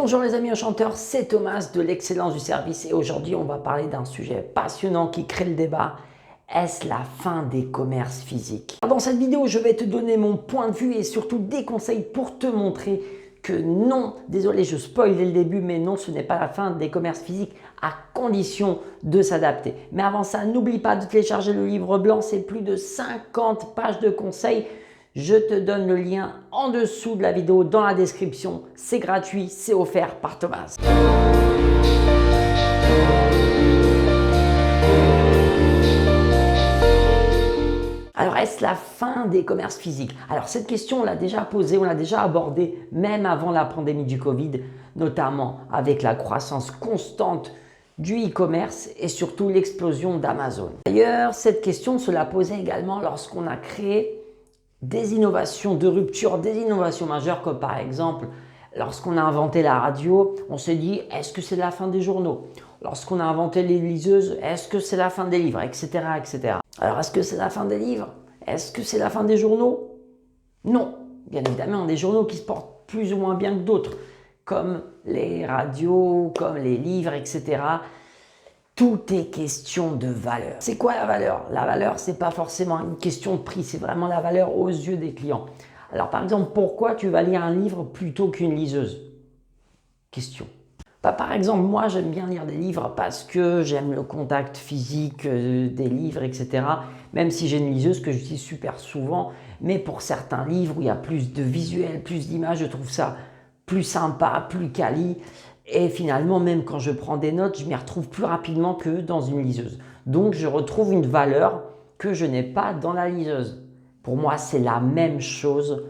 Bonjour les amis enchanteurs, c'est Thomas de l'excellence du service et aujourd'hui on va parler d'un sujet passionnant qui crée le débat. Est-ce la fin des commerces physiques? Dans cette vidéo, je vais te donner mon point de vue et surtout des conseils pour te montrer que non, désolé, je spoil dès le début, mais non, ce n'est pas la fin des commerces physiques à condition de s'adapter. Mais avant ça, n'oublie pas de télécharger le livre blanc, c'est plus de 50 pages de conseils. Je te donne le lien en dessous de la vidéo dans la description. C'est gratuit, c'est offert par Thomas. Alors, est-ce la fin des commerces physiques? Alors, cette question, on l'a déjà posée, on l'a déjà abordée même avant la pandémie du Covid, notamment avec la croissance constante du e-commerce et surtout l'explosion d'Amazon. D'ailleurs, cette question se la posait également lorsqu'on a créé des innovations de rupture, des innovations majeures comme par exemple, lorsqu'on a inventé la radio, on s'est dit est-ce que c'est la fin des journaux? Lorsqu'on a inventé les liseuses, est-ce que c'est la fin des livres, etc., etc. Alors, est-ce que c'est la fin des livres? Est-ce que c'est la fin des journaux? Non. Bien évidemment, des journaux qui se portent plus ou moins bien que d'autres, comme les radios, comme les livres, etc. Tout est question de valeur. C'est quoi la valeur? La valeur, ce n'est pas forcément une question de prix, c'est vraiment la valeur aux yeux des clients. Alors, par exemple, pourquoi tu vas lire un livre plutôt qu'une liseuse? Question. Par exemple, moi, j'aime bien lire des livres parce que j'aime le contact physique des livres, etc. Même si j'ai une liseuse que j'utilise super souvent. Mais pour certains livres où il y a plus de visuels, plus d'images, je trouve ça plus sympa, plus quali. Et finalement, même quand je prends des notes, je m'y retrouve plus rapidement que dans une liseuse. Donc, je retrouve une valeur que je n'ai pas dans la liseuse. Pour moi, c'est la même chose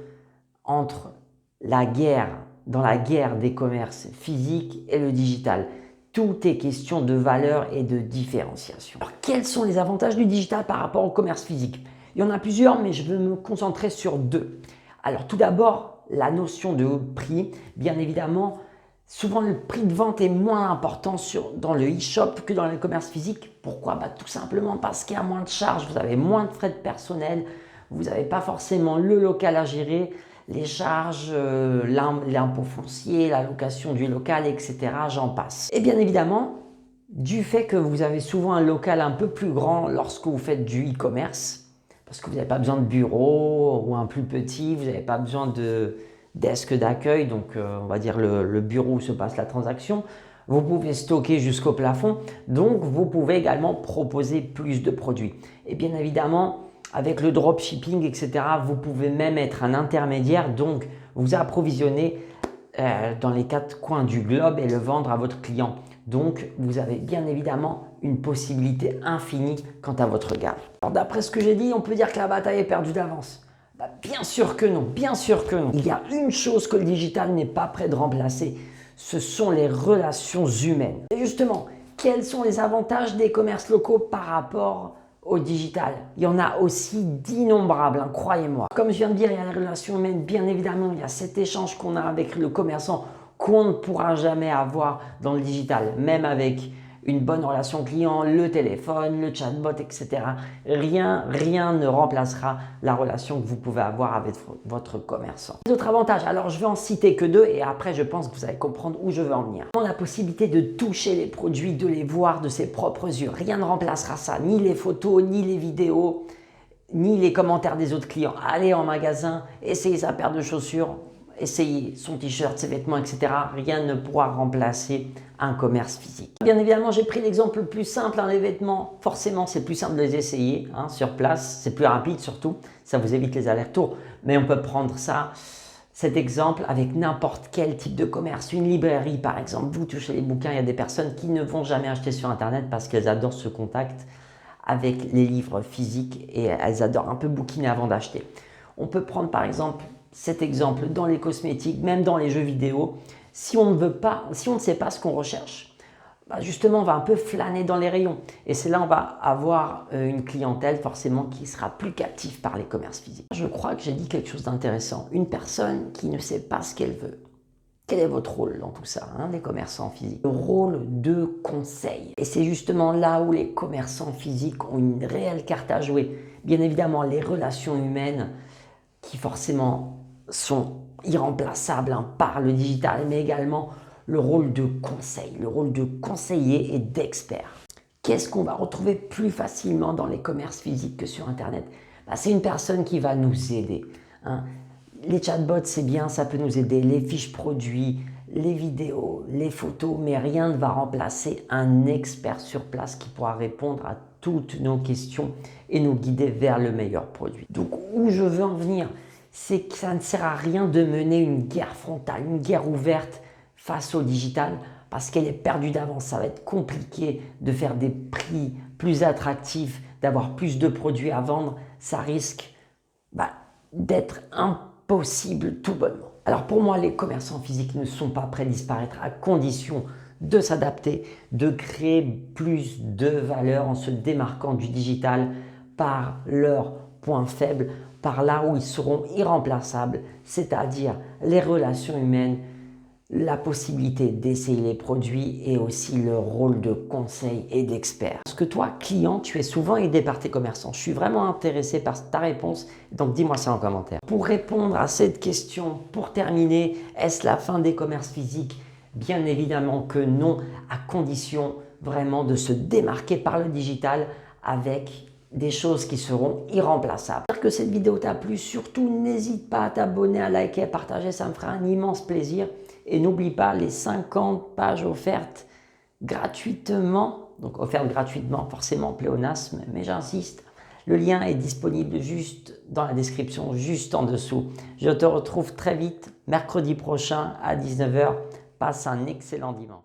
entre dans la guerre des commerces physiques et le digital. Tout est question de valeur et de différenciation. Alors, quels sont les avantages du digital par rapport au commerce physique? Il y en a plusieurs, mais je veux me concentrer sur deux. Alors, tout d'abord, la notion de prix. Bien évidemment, souvent le prix de vente est moins important dans le e-shop que dans le commerce physique. Pourquoi? Tout simplement parce qu'il y a moins de charges, vous avez moins de frais de personnel, vous n'avez pas forcément le local à gérer, les charges, l'impôt foncier, la location du local, etc. J'en passe. Et bien évidemment, du fait que vous avez souvent un local un peu plus grand lorsque vous faites du e-commerce, parce que vous n'avez pas besoin de bureau ou un plus petit, vous n'avez pas besoin de desk d'accueil, donc on va dire le bureau où se passe la transaction, vous pouvez stocker jusqu'au plafond, donc vous pouvez également proposer plus de produits. Et bien évidemment, avec le dropshipping, etc., vous pouvez même être un intermédiaire, donc vous approvisionner dans les 4 coins du globe et le vendre à votre client. Donc, vous avez bien évidemment une possibilité infinie quant à votre gamme. Alors, d'après ce que j'ai dit, on peut dire que la bataille est perdue d'avance. Bien sûr que non, bien sûr que non. Il y a une chose que le digital n'est pas prêt de remplacer, ce sont les relations humaines. Et justement, quels sont les avantages des commerces locaux par rapport au digital? Il y en a aussi d'innombrables, croyez-moi. Comme je viens de dire, il y a les relations humaines, bien évidemment, il y a cet échange qu'on a avec le commerçant qu'on ne pourra jamais avoir dans le digital, même avec une bonne relation client, le téléphone, le chatbot, etc. Rien ne remplacera la relation que vous pouvez avoir avec votre commerçant. D'autres avantages, alors je vais en citer que deux et après je pense que vous allez comprendre où je veux en venir. La possibilité de toucher les produits, de les voir de ses propres yeux. Rien ne remplacera ça, ni les photos, ni les vidéos, ni les commentaires des autres clients. Allez en magasin, essayez sa paire de chaussures, essayez son t-shirt, ses vêtements, etc. Rien ne pourra remplacer un commerce physique. Bien évidemment, j'ai pris l'exemple le plus simple, les vêtements. Forcément, c'est plus simple de les essayer sur place. C'est plus rapide surtout. Ça vous évite les allers-retours. Mais on peut prendre cet exemple avec n'importe quel type de commerce. Une librairie, par exemple. Vous touchez les bouquins, il y a des personnes qui ne vont jamais acheter sur Internet parce qu'elles adorent ce contact avec les livres physiques et elles adorent un peu bouquiner avant d'acheter. On peut prendre par exemple cet exemple dans les cosmétiques, même dans les jeux vidéo. Si on ne sait pas ce qu'on recherche, justement, on va un peu flâner dans les rayons. Et c'est là on va avoir une clientèle forcément qui sera plus captive par les commerces physiques. Je crois que j'ai dit quelque chose d'intéressant. Une personne qui ne sait pas ce qu'elle veut. Quel est votre rôle dans tout ça, les commerçants physiques? Le rôle de conseil. Et c'est justement là où les commerçants physiques ont une réelle carte à jouer. Bien évidemment, les relations humaines qui forcément sont irremplaçables par le digital, mais également le rôle de conseil, le rôle de conseiller et d'expert. Qu'est-ce qu'on va retrouver plus facilement dans les commerces physiques que sur Internet? C'est une personne qui va nous aider, hein. Les chatbots, c'est bien, ça peut nous aider, les fiches produits, les vidéos, les photos, mais rien ne va remplacer un expert sur place qui pourra répondre à toutes nos questions et nous guider vers le meilleur produit. Donc, où je veux en venir, c'est que ça ne sert à rien de mener une guerre frontale, une guerre ouverte face au digital, parce qu'elle est perdue d'avance. Ça va être compliqué de faire des prix plus attractifs, d'avoir plus de produits à vendre. Ça risque d'être impossible tout bonnement. Alors pour moi, les commerçants physiques ne sont pas prêts à disparaître à condition de s'adapter, de créer plus de valeur en se démarquant du digital par leurs points faibles, par là où ils seront irremplaçables, c'est-à-dire les relations humaines, la possibilité d'essayer les produits et aussi le rôle de conseil et d'expert. Parce que toi, client, tu es souvent aidé par tes commerçants. Je suis vraiment intéressé par ta réponse, donc dis-moi ça en commentaire. Pour répondre à cette question, pour terminer, est-ce la fin des commerces physiques? Bien évidemment que non, à condition vraiment de se démarquer par le digital avec des choses qui seront irremplaçables. J'espère que cette vidéo t'a plu. Surtout, n'hésite pas à t'abonner, à liker, à partager, ça me fera un immense plaisir. Et n'oublie pas les 50 pages offertes gratuitement, donc offertes gratuitement, forcément pléonasme, mais j'insiste. Le lien est disponible juste dans la description, juste en dessous. Je te retrouve très vite, mercredi prochain à 19 h. Passe un excellent dimanche.